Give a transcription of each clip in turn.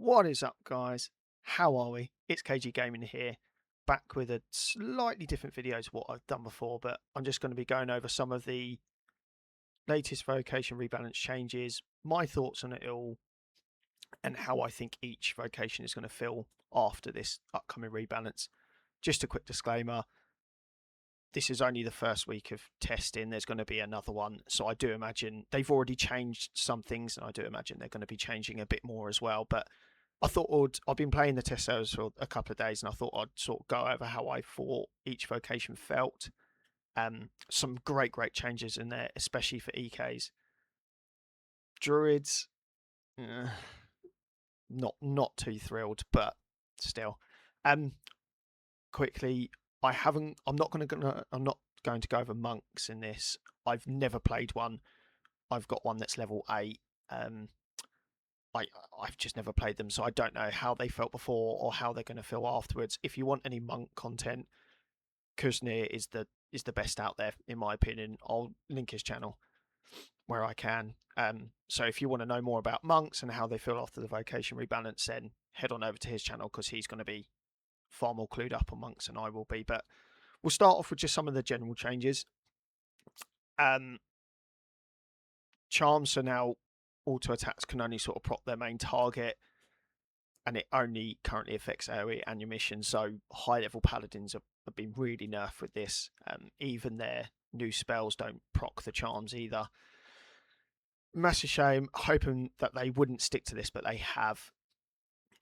What is up, guys? How are we? It's KG Gaming here, back with a slightly different video to what I've done before, but I'm just going to be going over some of the latest Vocation rebalance changes, my thoughts on it all, and how I think each Vocation is going to feel after this upcoming rebalance. Just a quick disclaimer, this is only the first week of testing. There's going to be another one. So I do imagine they've already changed some things, and I do imagine they're going to be changing a bit more as well. But I thought I've been playing the test servers for a couple of days, and I thought I'd sort of go over how I thought each vocation felt. Some great changes in there, especially for EKs. Druids, not too thrilled, but still. Quickly, I'm not going to go over monks in this. I've never played one. I've got one that's level 8. I've just never played them, so I don't know how they felt before or how they're going to feel afterwards. If you want any monk content, Kuznir is the best out there, in my opinion. I'll link his channel where I can. So if you want to know more about monks and how they feel after the vocation rebalance, then head on over to his channel, because he's going to be far more clued up on monks than I will be. But we'll start off with just some of the general changes. Charms are now auto attacks can only sort of prop their main target, and it only currently affects AoE and your mission. So high level paladins have been really nerfed with this. Even their new spells don't proc the charms either. Massive shame, hoping that they wouldn't stick to this, but they have.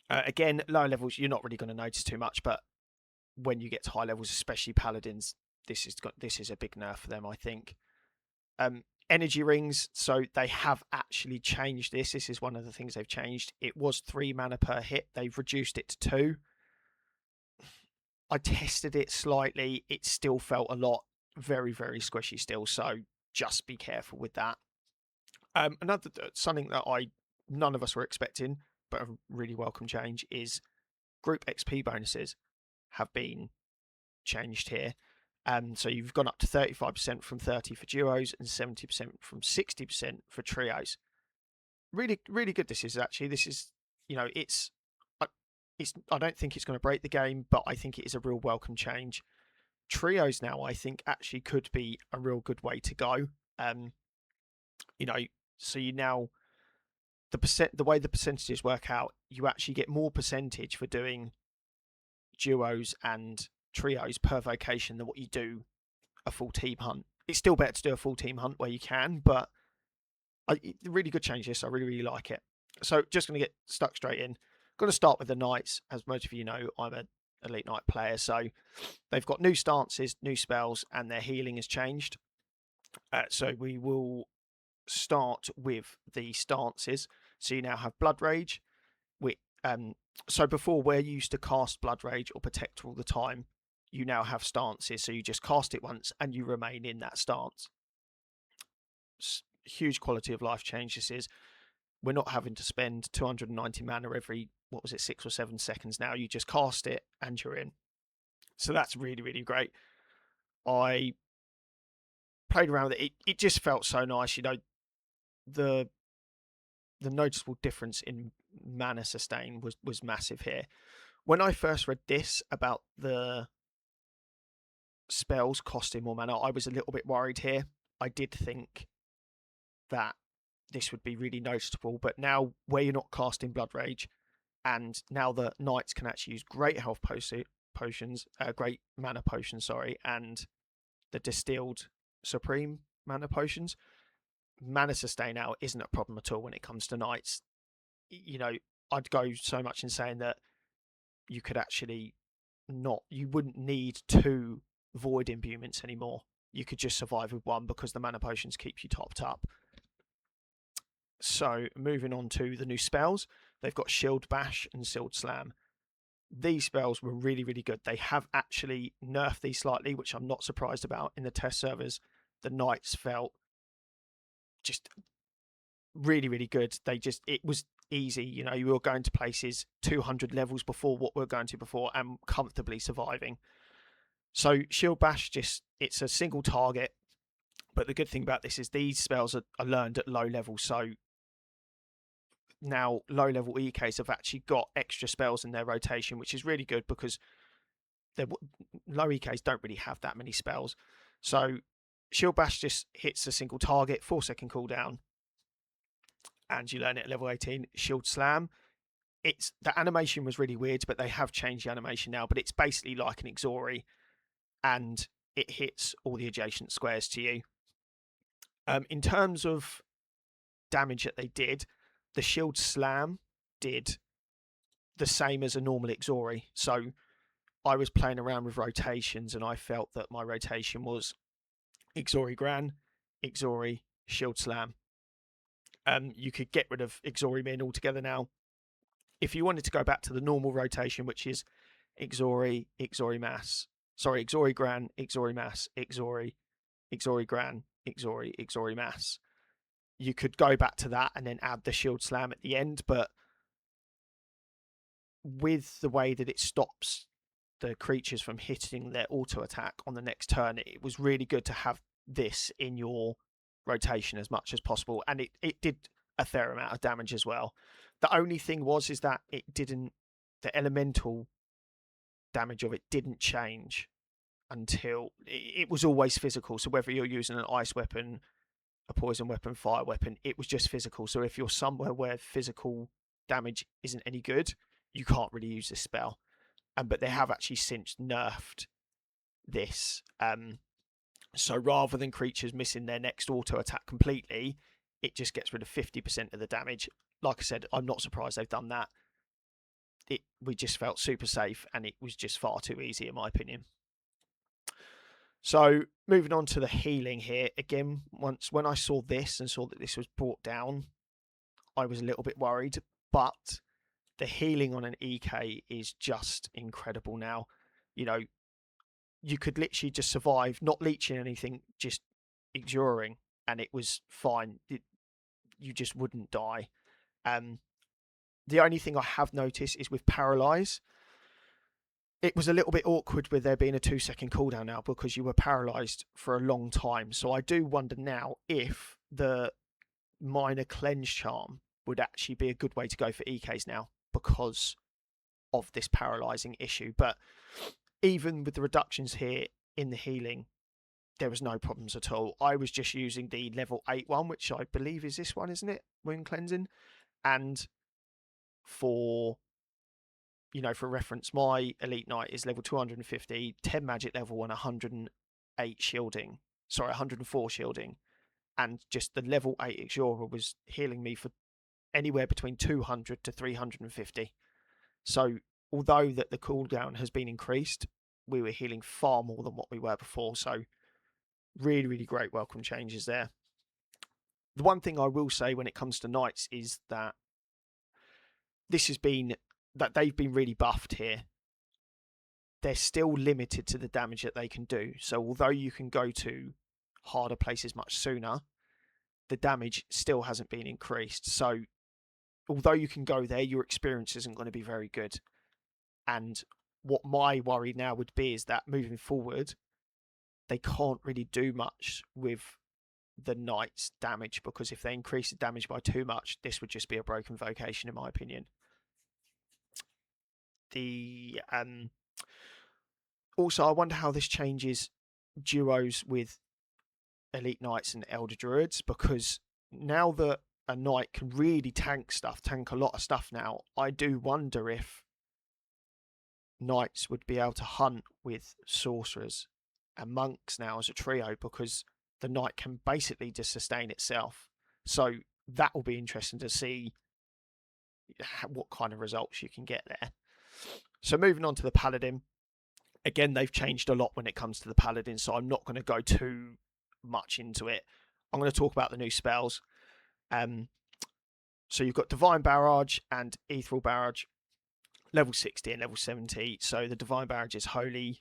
Again, lower levels, you're not really going to notice too much, but when you get to high levels, especially paladins, this is a big nerf for them, I think. Energy rings, so they have actually changed this. This is one of the things they've changed. It was 3 mana per hit. They've reduced it to 2. I tested it slightly. It still felt a lot, very squishy still, so just be careful with that. Another something that none of us were expecting, but a really welcome change, is group XP bonuses have been changed here. So you've gone up to 35% from 30 for duos and 70% from 60% for trios. Really good. This is, I don't think it's going to break the game, but I think it is a real welcome change. Trios now, I think, actually could be a real good way to go. So you now, the way the percentages work out, you actually get more percentage for doing duos and trios per vocation than what you do a full team hunt. It's still better to do a full team hunt where you can, but really good change this. I really like it. So just going to get stuck straight in. Going to start with the knights. As most of you know, I'm an elite knight player, so they've got new stances, new spells, and their healing has changed. So we will start with the stances. So you now have Blood Rage. So before, where you used to cast Blood Rage or Protector all the time, you now have stances. So you just cast it once and you remain in that stance. Huge quality of life change this is. We're not having to spend 290 mana every, 6 or 7 seconds now. You just cast it and you're in. So that's really great. I played around with it. It just felt so nice. The noticeable difference in mana sustain was massive here. When I first read this about the spells costing more mana, I was a little bit worried here. I did think that this would be really noticeable, but now where you're not casting Blood Rage, and now the knights can actually use great health potions, great mana potions, and the distilled supreme mana potions, mana sustain now isn't a problem at all when it comes to knights. I'd go so much in saying that you could actually you wouldn't need 2 void imbuements anymore. You could just survive with 1 because the mana potions keep you topped up. So moving on to the new spells, they've got Shield Bash and Shield Slam. These spells were really good. They have actually nerfed these slightly, which I'm not surprised about. In the test servers, the knights felt just really good. It was easy. You were going to places 200 levels before what we were going to before and comfortably surviving. So Shield Bash, it's a single target, but the good thing about this is these spells are learned at low levels, so now low level EKs have actually got extra spells in their rotation, which is really good because low EKs don't really have that many spells. So Shield Bash just hits a single target, 4-second cooldown, and you learn it at level 18. Shield Slam, the animation was really weird, but they have changed the animation now. But it's basically like an Exori, and it hits all the adjacent squares to you. In terms of damage that they did, the Shield Slam did the same as a normal Exori. So I was playing around with rotations, and I felt that my rotation was Exori Gran, Exori, Shield Slam. You could get rid of Exori Min altogether now. If you wanted to go back to the normal rotation, which is Exori, Exori Mass, Exori Gran, Exori Mass, Exori, Exori Gran, Exori, Exori Mass, you could go back to that and then add the Shield Slam at the end. But with the way that it stops the creatures from hitting their auto attack on the next turn, it was really good to have this in your rotation as much as possible, and it did a fair amount of damage as well. The only thing is that the elemental damage of it didn't change until it was always physical. So whether you're using an ice weapon, a poison weapon, fire weapon, it was just physical. So if you're somewhere where physical damage isn't any good, you can't really use this spell. But they have actually since nerfed this. So rather than creatures missing their next auto attack completely, it just gets rid of 50% of the damage. Like I said, I'm not surprised they've done that. We just felt super safe, and it was just far too easy in my opinion. So moving on to the healing here. Again, when I saw this and saw that this was brought down, I was a little bit worried, but the healing on an EK is just incredible now. You know, you could literally just survive, not leeching anything, just enduring, and it was fine. You just wouldn't die. The only thing I have noticed is with Paralyze, it was a little bit awkward with there being a 2-second cooldown now because you were paralyzed for a long time. So I do wonder now if the minor cleanse charm would actually be a good way to go for EKs now because of this paralyzing issue. But even with the reductions here in the healing, there was no problems at all. I was just using the level 8 one, which I believe is this one, isn't it? Wound cleansing. And for reference, my Elite Knight is level 250, 10 magic level, and 108 shielding. 104 shielding. And just the level 8 Exura was healing me for anywhere between 200 to 350. So although that the cooldown has been increased, we were healing far more than what we were before. So really, really great welcome changes there. The one thing I will say when it comes to Knights is that they've been really buffed here. They're still limited to the damage that they can do. So although you can go to harder places much sooner, the damage still hasn't been increased. So although you can go there, your experience isn't going to be very good. And what my worry now would be is that moving forward, they can't really do much with the Knight's damage, because if they increase the damage by too much, this would just be a broken Vocation in my opinion. Also, I wonder how this changes duos with Elite Knights and Elder Druids, because now that a Knight can really tank a lot of stuff now, I do wonder if Knights would be able to hunt with Sorcerers and Monks now as a trio, because the Knight can basically just sustain itself. So that will be interesting to see what kind of results you can get there. So moving on to the Paladin. Again, they've changed a lot when it comes to the Paladin, so I'm not going to go too much into it. I'm going to talk about the new spells. So you've got Divine Barrage and Ethereal Barrage, level 60 and level 70. So the Divine Barrage is holy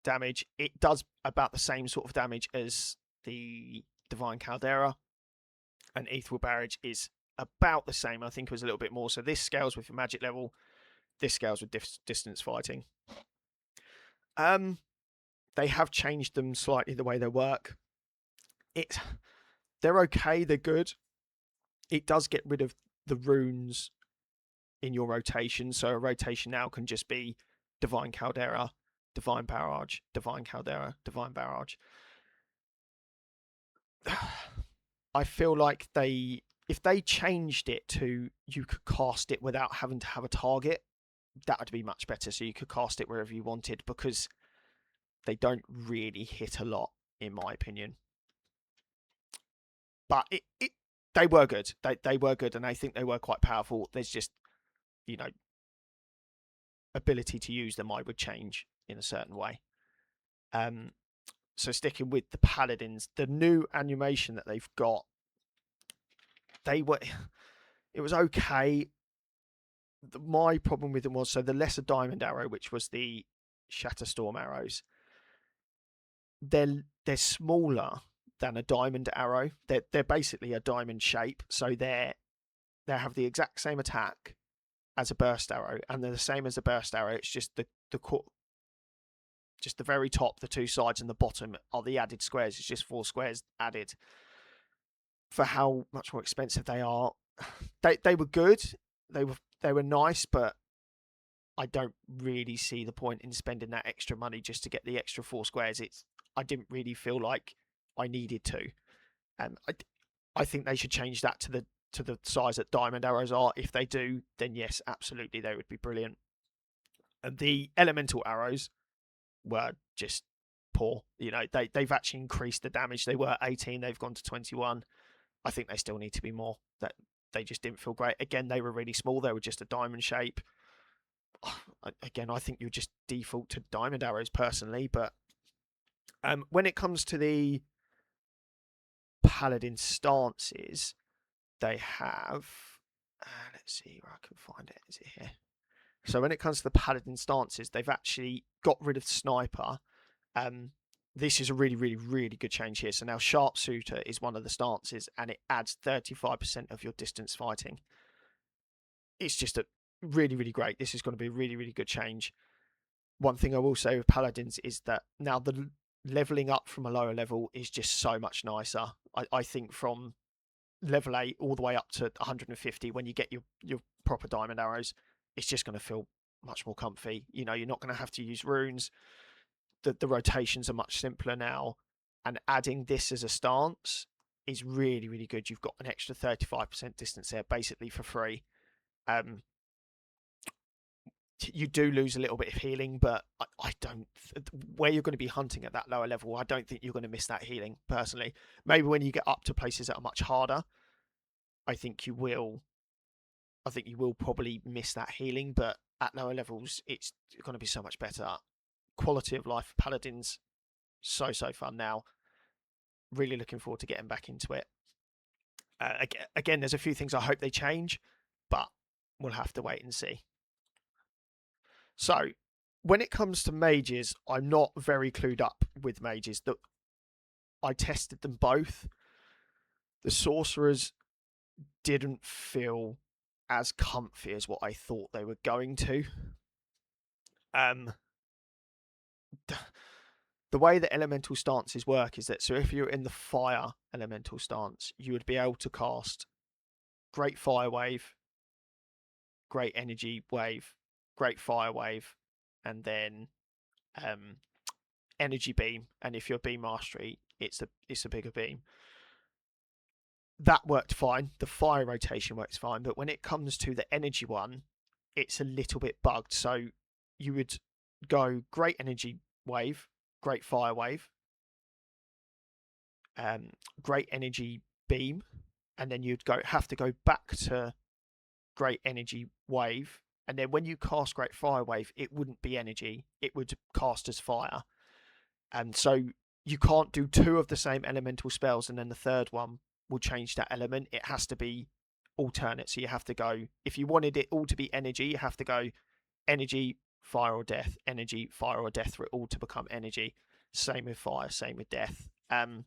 damage. It does about the same sort of damage as the Divine Caldera, and Ethereal Barrage is about the same. I think it was a little bit more. So this scales with your magic level. This scales with distance fighting. They have changed them slightly the way they work. They're okay. They're good. It does get rid of the runes in your rotation. So a rotation now can just be Divine Caldera, Divine Barrage, Divine Caldera, Divine Barrage. I feel like if they changed it to you could cast it without having to have a target, that would be much better. So you could cast it wherever you wanted, because they don't really hit a lot, in my opinion. But they were good. They were good, and I think they were quite powerful. There's just, ability to use them I would change in a certain way. So sticking with the paladins, the new animation that they've got, it was okay. My problem with them was, so the lesser diamond arrow, which was the Shatterstorm arrows, they're smaller than a diamond arrow. They're basically a diamond shape, so they have the exact same attack as a burst arrow, and they're the same as a burst arrow. It's just the very top, the two sides, and the bottom are the added squares. It's just 4 squares added. For how much more expensive they are, they were good. They were nice, but I don't really see the point in spending that extra money just to get the extra 4 squares. I didn't really feel like I needed to. I think they should change that to the size that diamond arrows are. If they do, then yes, absolutely, they would be brilliant. And the elemental arrows were just poor. They've actually increased the damage. They were 18, they've gone to 21. I think they still need to be more. That they just didn't feel great. Again, they were really small. They were just a diamond shape. Again, I think you just default to diamond arrows personally. But when it comes to the paladin stances, they have. Let's see where I can find it. Is it here? So when it comes to the paladin stances, they've actually got rid of sniper. This is a really, really, really good change here. So now sharpshooter is one of the stances, and it adds 35% of your distance fighting. It's just a really, really great. This is going to be a really, really good change. One thing I will say with paladins is that now the leveling up from a lower level is just so much nicer. I think from level 8 all the way up to 150, when you get your proper diamond arrows, it's just going to feel much more comfy. You're not going to have to use runes. The rotations are much simpler now, and adding this as a stance is really, really good. You've got an extra 35% distance there, basically for free. You do lose a little bit of healing, but I don't. Where you're going to be hunting at that lower level, I don't think you're going to miss that healing, personally. Maybe when you get up to places that are much harder, I think you will probably miss that healing, but at lower levels, it's going to be so much better. Quality of life for paladins, so fun now. Really looking forward to getting back into it. Again, there's a few things I hope they change, but we'll have to wait and see. So, when it comes to mages, I'm not very clued up with mages. I tested them both. The sorcerers didn't feel as comfy as what I thought they were going to. The way that elemental stances work is that, so if you're in the fire elemental stance, you would be able to cast Great Fire Wave, Great Energy Wave, Great Fire Wave, and then Energy Beam. And if you're Beam Mastery, it's a bigger beam. That worked fine. The fire rotation works fine, but when it comes to the energy one, it's a little bit bugged. So you would go Great Energy Wave, Great Fire Wave, Great Energy Beam, and then you'd have to go back to Great Energy Wave, and then when you cast Great Fire Wave, it wouldn't be energy, it would cast as fire. And so you can't do 2 of the same elemental spells and then the third one will change that element. It has to be alternate. So you have to go, if you wanted it all to be energy, you have to go energy, fire or death, energy, fire or death for it all to become energy. Same with fire, same with death. If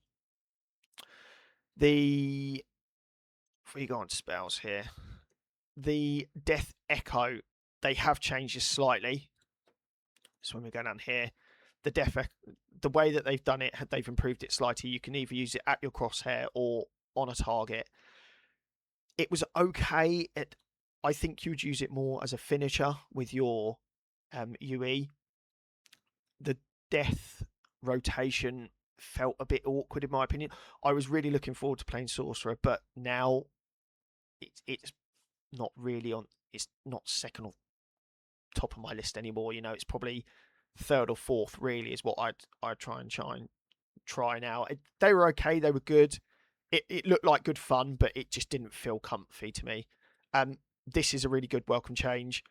we go on to spells here, the Death Echo, they have changed this slightly. So when we go down here, the way that they've done it, they've improved it slightly. You can either use it at your crosshair or on a target. It was okay. I think you'd use it more as a finisher with your UE. The death rotation felt a bit awkward in my opinion. I was really looking forward to playing Sorcerer, but now it's not really on. It's not second or top of my list anymore. It's probably third or fourth. Really, is what I'd try now. They were okay. They were good. It looked like good fun, but it just didn't feel comfy to me. This is a really good welcome change.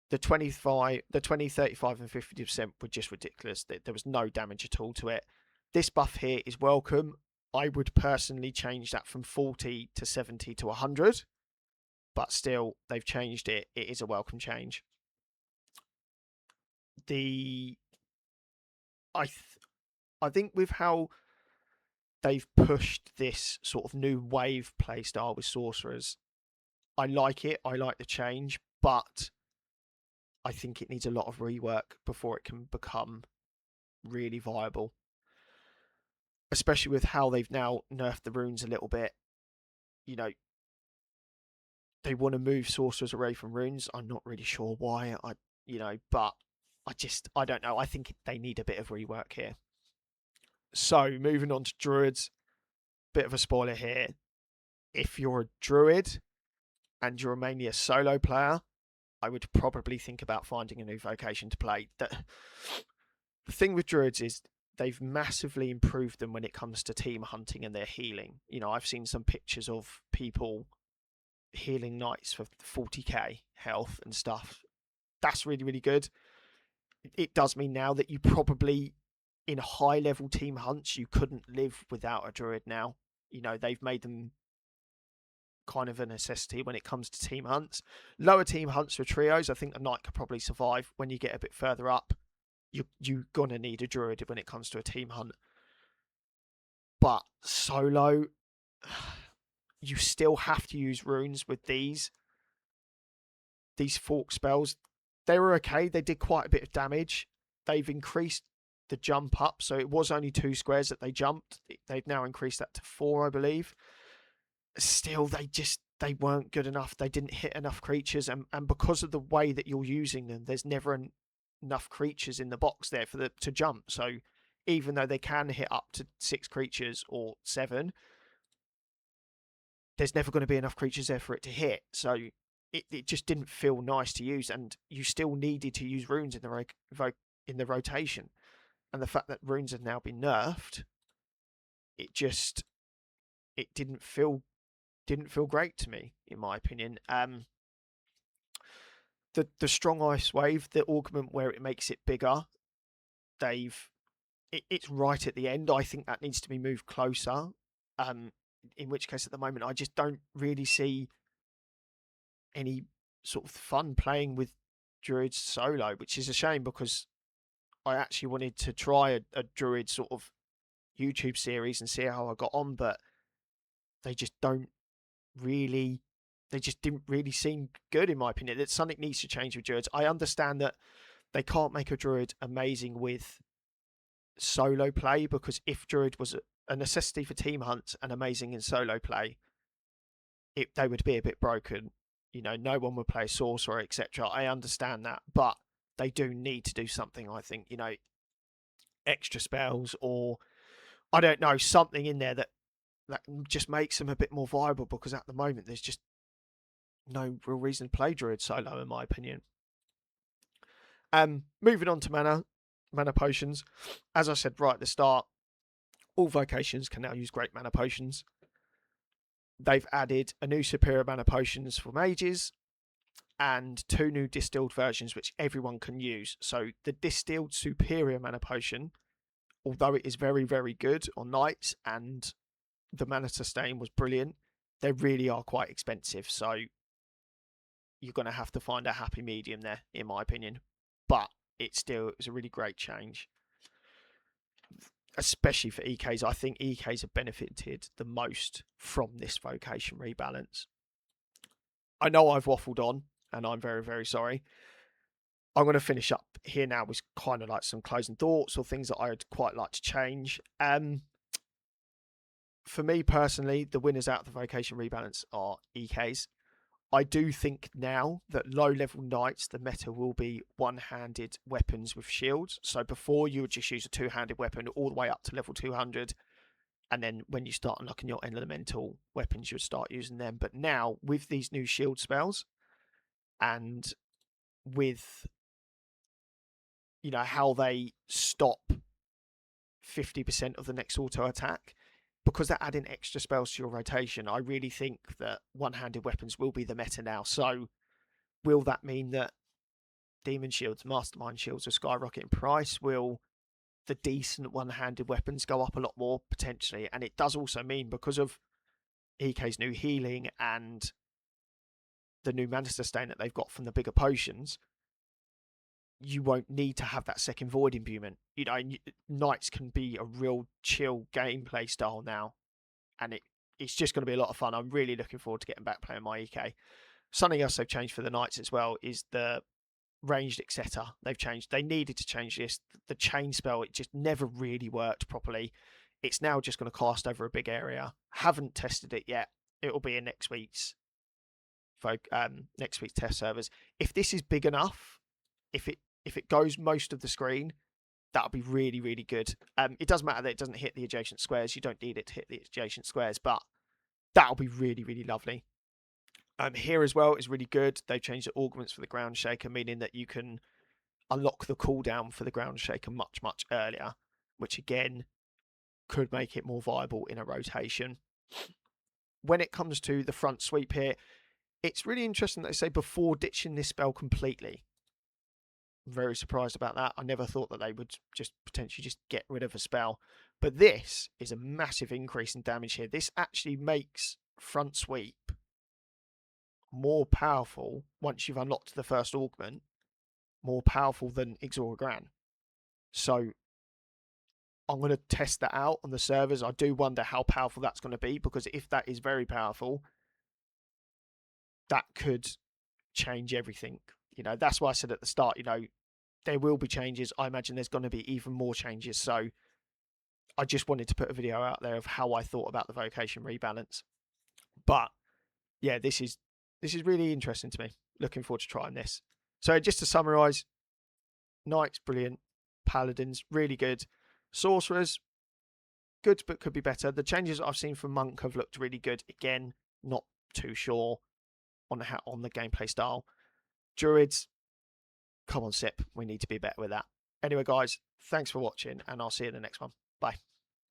The 20, 35, and 50% were just ridiculous. There was no damage at all to it. This buff here is welcome. I would personally change that from 40 to 70 to 100, but still, they've changed it. It is a welcome change. I think with how they've pushed this sort of new wave playstyle with sorcerers, I like it. I like the change, but I think it needs a lot of rework before it can become really viable. Especially with how they've now nerfed the runes a little bit. They want to move sorcerers away from runes. I'm not really sure why. But I don't know. I think they need a bit of rework here. So moving on to druids, bit of a spoiler here. If you're a druid and you're mainly a solo player, I would probably think about finding a new vocation to play. The thing with druids is they've massively improved them when it comes to team hunting and their healing. I've seen some pictures of people healing knights for 40k health and stuff. That's really, really good. It does mean now that you probably, in high level team hunts, you couldn't live without a druid now. They've made them kind of a necessity when it comes to team hunts. Lower team hunts for trios, I think a knight could probably survive. When you get a bit further up, you're gonna need a druid when it comes to a team hunt. But solo, you still have to use runes with these fork spells. They were okay. They did quite a bit of damage. They've increased the jump up, so it was only 2 squares that they jumped. They've now increased that to 4, I believe. Still, they weren't good enough. They didn't hit enough creatures, and because of the way that you're using them, there's never enough creatures in the box there for to jump. So even though they can hit up to 6 creatures or 7, there's never going to be enough creatures there for it to hit. So it just didn't feel nice to use, and you still needed to use runes in the rotation. And the fact that runes have now been nerfed, it didn't feel great to me, in my opinion. The strong ice wave, the augment where it makes it bigger, it's right at the end. I think that needs to be moved closer. In which case, at the moment, I just don't really see any sort of fun playing with druids solo, which is a shame because I actually wanted to try a druid sort of YouTube series and see how I got on, but they just didn't really seem good, in my opinion. That something needs to change with druids. I understand that they can't make a druid amazing with solo play, because if druid was a necessity for team hunts and amazing in solo play, they would be a bit broken. No one would play sorcerer, etc. I understand that, but they do need to do something. I think extra spells, or I don't know, something in there that just makes them a bit more viable, because at the moment there's just no real reason to play druid solo, in my opinion. Moving on to mana potions. As I said right at the start, all vocations can now use great mana potions. They've added a new superior mana potions for mages and 2 new distilled versions which everyone can use. So the distilled superior mana potion, although it is very, very good on knights and the mana sustain was brilliant, they really are quite expensive. So you're going to have to find a happy medium there, in my opinion. But it was a really great change, especially for EKs. I think EKs have benefited the most from this Vocation rebalance. I know I've waffled on, and I'm very, very sorry. I'm going to finish up here now with kind of like some closing thoughts or things that I'd quite like to change. for me personally, the winners out of the Vocation Rebalance are EKs. I do think now that low level knights, the meta will be one-handed weapons with shields. So before you would just use a two-handed weapon all the way up to level 200. And then when you start unlocking your elemental weapons, you'll start using them. But now with these new shield spells and with, you know, how they stop 50% of the next auto attack, because they're adding extra spells to your rotation, I really think that one-handed weapons will be the meta now. So will that mean that demon shields, mastermind shields will skyrocket in price? Will the decent one-handed weapons go up a lot more potentially? And it does also mean, because of EK's new healing and the new mana sustain that they've got from the bigger potions, you won't need to have that second void imbuement. You know, knights can be a real chill gameplay style now, and it's just going to be a lot of fun. I'm really looking forward to getting back playing my EK. Something else they've changed for the knights as well is the ranged etc. They've changed. They needed to change this. The chain spell, it just never really worked properly. It's now just going to cast over a big area. Haven't tested it yet. It will be in next week's test servers. If this is big enough, if it goes most of the screen, that'll be really, really good. It doesn't matter that it doesn't hit the adjacent squares. You don't need it to hit the adjacent squares, but that'll be really, really lovely. Here as well is really good. They've changed the augments for the ground shaker, meaning that you can unlock the cooldown for the ground shaker much, much earlier, which again could make it more viable in a rotation. When it comes to the front sweep here, it's really interesting that they say before ditching this spell completely. I'm very surprised about that. I never thought that they would just potentially just get rid of a spell. But this is a massive increase in damage here. This actually makes front sweep more powerful once you've unlocked the first augment, more powerful than Exora Gran. So I'm going to test that out on the servers. I do wonder how powerful that's going to be, because if that is very powerful, that could change everything. You know, that's why I said at the start, you know, there will be changes. I imagine there's going to be even more changes. So I just wanted to put a video out there of how I thought about the Vocation Rebalance. But yeah, this is really interesting to me. Looking forward to trying this. So just to summarise, Knights, brilliant. Paladins, really good. Sorcerers, good, but could be better. The changes I've seen from Monk have looked really good. Again, not too sure on the gameplay style. Druids, come on, Sip. We need to be better with that. Anyway, guys, thanks for watching, and I'll see you in the next one. Bye.